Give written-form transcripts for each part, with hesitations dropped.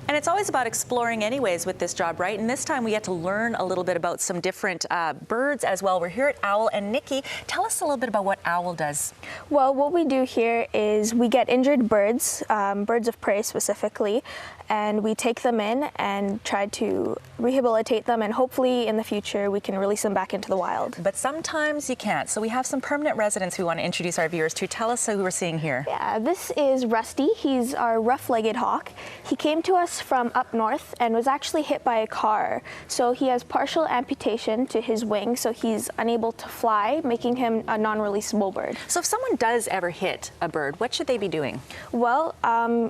And it's always about exploring anyways with this job, right? And this time we get to learn a little bit about some different birds as well. We're here at O.W.L, and Nikki, tell us a little bit about what O.W.L does. Well, what we do here is we get injured birds, birds of prey specifically, and we take them in and try to rehabilitate them, and hopefully in the future we can release them back into the wild. But sometimes you can't. So we have some permanent residents we want to introduce our viewers to. Tell us who we're seeing here. Yeah, this is Rusty. He's our rough-legged hawk. He came to us from up north and was actually hit by a car. So he has partial amputation to his wing, so he's unable to fly, making him a non-releasable bird. So if someone does ever hit a bird, what should they be doing? Well,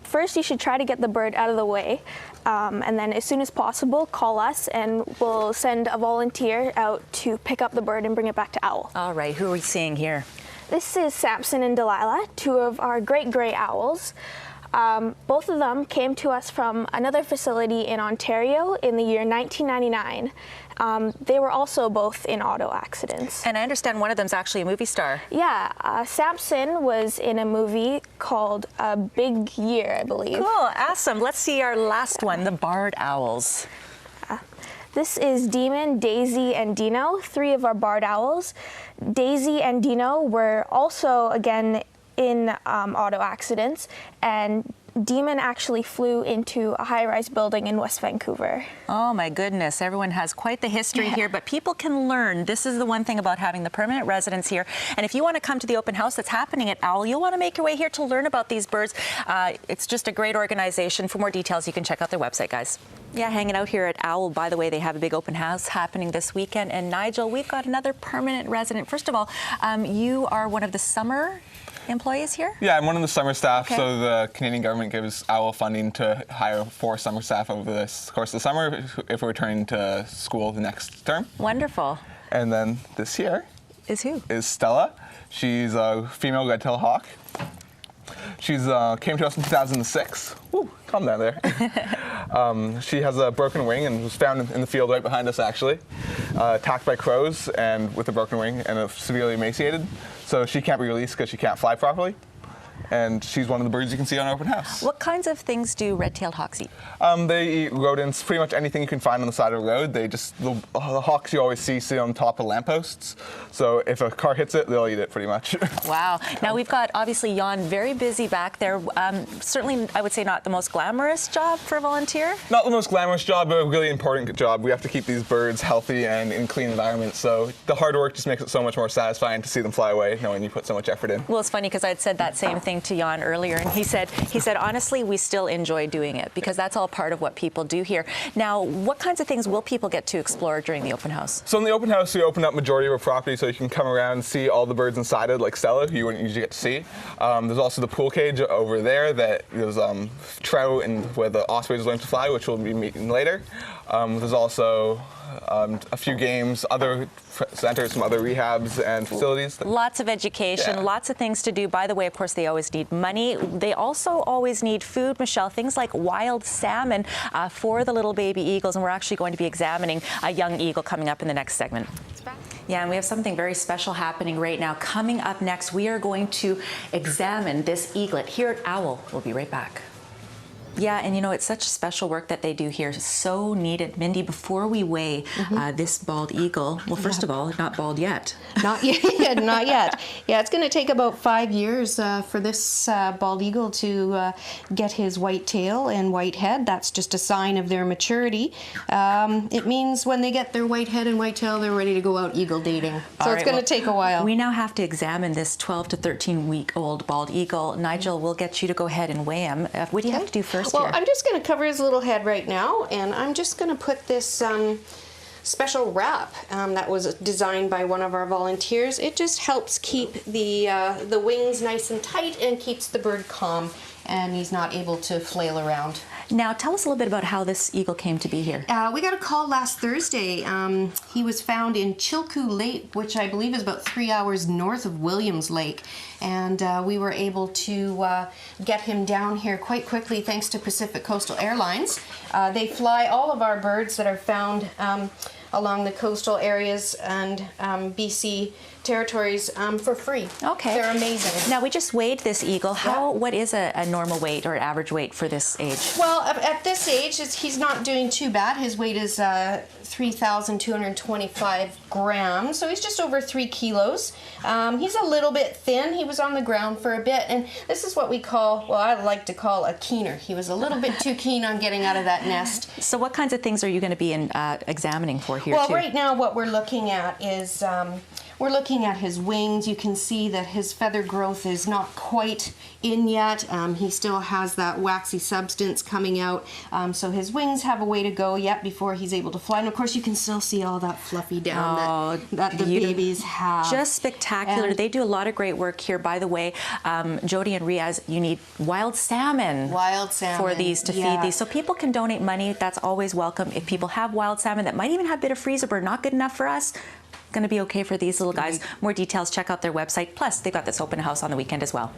first you should try to get the bird out of the way, and then as soon as possible call us and we'll send a volunteer out to pick up the bird and bring it back to O.W.L. All right, who are we seeing here? This is Samson and Delilah, two of our great gray owls. Both of them came to us from another facility in Ontario in the year 1999. They were also both in auto accidents. And I understand one of them's actually a movie star. Yeah, Samson was in a movie called A Big Year, I believe. Cool, awesome. Let's see our last one, the barred owls. This is Demon, Daisy, and Dino, three of our barred owls. Daisy and Dino were also, again, in auto accidents, and Demon actually flew into a high-rise building in West Vancouver. Oh my goodness, everyone has quite the history here, but people can learn. This is the one thing about having the permanent residents here. And if you want to come to the open house that's happening at O.W.L, you'll want to make your way here to learn about these birds. It's just a great organization. For more details, you can check out their website, guys. Yeah, hanging out here at O.W.L. By the way, they have a big open house happening this weekend. And Nigel, we've got another permanent resident. First of all, you are one of the summer employees here? Yeah, I'm one of the summer staff, okay. So the Canadian government gives O.W.L funding to hire 4 summer staff over the course of the summer if we're returning to school the next term. Wonderful. And then this here is who? Is Stella. She's a female red-tailed hawk. She's came to us in 2006. Woo, calm down there. She has a broken wing and was found in the field right behind us, actually, attacked by crows and with a broken wing and severely emaciated. So she can't be released because she can't fly properly. And she's one of the birds you can see on open house. What kinds of things do red-tailed hawks eat? They eat rodents, pretty much anything you can find on the side of the road. They just, the hawks you always see on top of lampposts. So if a car hits it, they'll eat it pretty much. Wow. Now we've got obviously Jan very busy back there. Certainly, I would say not the most glamorous job for a volunteer. Not the most glamorous job, but a really important job. We have to keep these birds healthy and in clean environments. So the hard work just makes it so much more satisfying to see them fly away, knowing you put so much effort in. Well, it's funny because I'd said that same thing to Jan earlier, and he said honestly, we still enjoy doing it because that's all part of what people do here. Now, what kinds of things will people get to explore during the open house? So in the open house, we open up majority of our property so you can come around and see all the birds inside it, like Stella, who you wouldn't usually get to see. There's also the pool cage over there that there's trout and where the ospreys learn to fly, which we'll be meeting later. There's also a few games, other centers from other rehabs and facilities. Lots of education, lots of things to do. By the way, of course, they always need money. They also always need food, Michelle, things like wild salmon for the little baby eagles. And we're actually going to be examining a young eagle coming up in the next segment. Yeah, and we have something very special happening right now. Coming up next, we are going to examine this eaglet here at O.W.L. We'll be right back. Yeah, and you know, it's such special work that they do here. So needed. Mindy, before we weigh this bald eagle, well, first of all, not bald yet. Not yet, not yet. Yeah, it's going to take about 5 years for this bald eagle to get his white tail and white head. That's just a sign of their maturity. It means when they get their white head and white tail, they're ready to go out eagle dating. So it's going to take a while. We now have to examine this 12 to 13-week-old bald eagle. Nigel, we'll get you to go ahead and weigh him. What do you have to do first? Well, I'm just going to cover his little head right now, and I'm just going to put this special wrap that was designed by one of our volunteers. It just helps keep the wings nice and tight and keeps the bird calm, and he's not able to flail around. Now, tell us a little bit about how this eagle came to be here. We got a call last Thursday. He was found in Chilkoot Lake, which I believe is about 3 hours north of Williams Lake. And we were able to get him down here quite quickly thanks to Pacific Coastal Airlines. They fly all of our birds that are found along the coastal areas and BC territories for free. Okay. They're amazing. Now, we just weighed this eagle. What is a normal weight or average weight for this age? Well, at this age, he's not doing too bad. His weight is 3,225 grams, so he's just over 3 kilos. He's a little bit thin. He was on the ground for a bit, and this is what we call, well, I like to call a keener. He was a little bit too keen on getting out of that nest. So what kinds of things are you going to be examining for here, Well, too? right now what we're looking at is we're looking at his wings. You can see that his feather growth is not quite in yet. He still has that waxy substance coming out. So his wings have a way to go yet before he's able to fly. And of course you can still see all that fluffy down that the babies have. Just spectacular. And they do a lot of great work here. By the way, Jody and Riaz, you need wild salmon. Wild salmon. For these to feed these. So people can donate money. That's always welcome. If people have wild salmon that might even have a bit of freezer but not good enough for us, going to be okay for these little guys. More details, check out their website. Plus, they've got this open house on the weekend as well.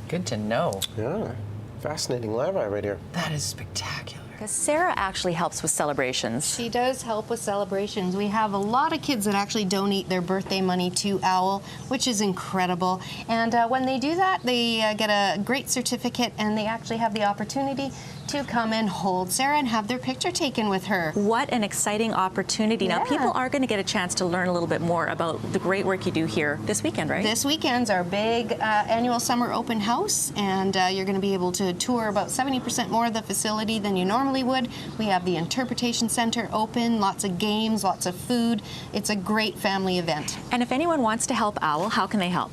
Good to know. Yeah, fascinating larvae right here. That is spectacular. Because Sarah actually helps with celebrations. She does help with celebrations. We have a lot of kids that actually donate their birthday money to OWL, which is incredible. And when they do that, they get a great certificate, and they actually have the opportunity to come and hold Sarah and have their picture taken with her. What an exciting opportunity. Now, people are going to get a chance to learn a little bit more about the great work you do here this weekend, right? This weekend's our big annual summer open house, and you're going to be able to tour about 70% more of the facility than you normally would. We have the Interpretation Center open, lots of games, lots of food. It's a great family event. And if anyone wants to help OWL, how can they help?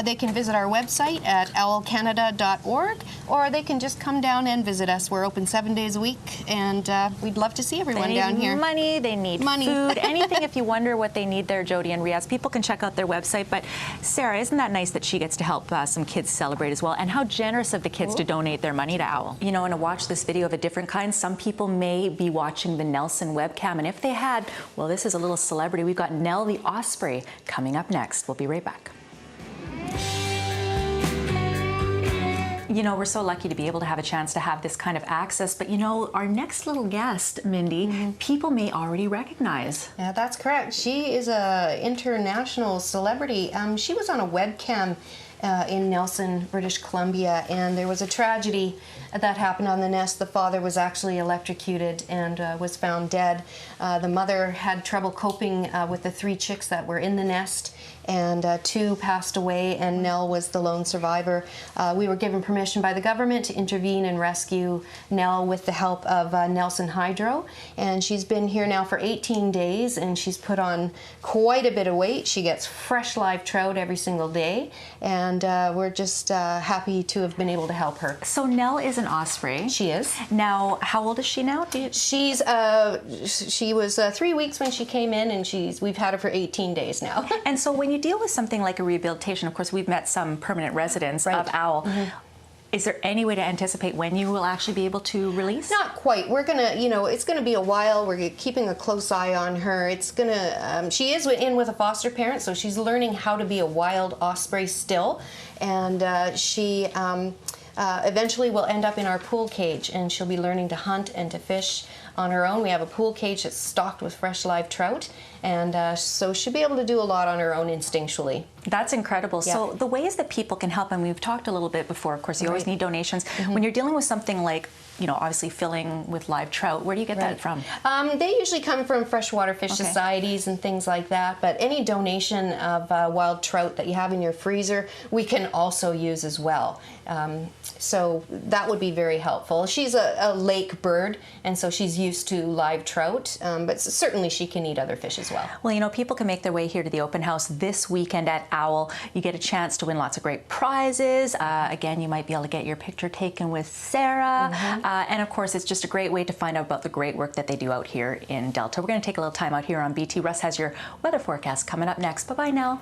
They can visit our website at owlcanada.org, or they can just come down and visit us. We're open 7 days a week, and we'd love to see everyone down here. Money, they need food, anything. If you wonder what they need there, Jody and Riaz, people can check out their website. But Sarah, isn't that nice that she gets to help some kids celebrate as well? And how generous of the kids to donate their money to OWL. You know, and to watch this video of a different kind, some people may be watching the Nelson webcam, and if they had, well, this is a little celebrity. We've got Nell the Osprey coming up next. We'll be right back. You know, we're so lucky to be able to have a chance to have this kind of access, but you know, our next little guest, Mindy, people may already recognize. Yeah, that's correct. She is an international celebrity. She was on a webcam in Nelson, British Columbia, and there was a tragedy that happened on the nest. The father was actually electrocuted and was found dead. The mother had trouble coping with the 3 chicks that were in the nest, and 2 passed away, and Nell was the lone survivor. We were given permission by the government to intervene and rescue Nell with the help of Nelson Hydro, and she's been here now for 18 days, and she's put on quite a bit of weight. She gets fresh live trout every single day, and we're just happy to have been able to help her. So Nell is an osprey. She is. Now, how old is she now? She was 3 weeks when she came in, and we've had her for 18 days now. And so when you deal with something like a rehabilitation, of course, we've met some permanent residents of OWL. Is there any way to anticipate when you will actually be able to release? Not quite. We're gonna, it's gonna be a while. We're keeping a close eye on her. It's gonna, she is in with a foster parent, so she's learning how to be a wild osprey still, and she eventually will end up in our pool cage, and she'll be learning to hunt and to fish on her own. We have a pool cage that's stocked with fresh live trout, and so she'll be able to do a lot on her own instinctually. That's incredible. Yeah. So the ways that people can help, and we've talked a little bit before, of course, you always need donations. When you're dealing with something like, obviously filling with live trout, where do you get that from? They usually come from freshwater fish societies and things like that, but any donation of wild trout that you have in your freezer, we can also use as well. So that would be very helpful. She's a lake bird, and so she's used to live trout, but certainly she can eat other fish as well. Well, people can make their way here to the open house this weekend at OWL. You get a chance to win lots of great prizes. Again, you might be able to get your picture taken with Sarah. And of course, it's just a great way to find out about the great work that they do out here in Delta. We're going to take a little time out here on BT. Russ has your weather forecast coming up next. Bye-bye now.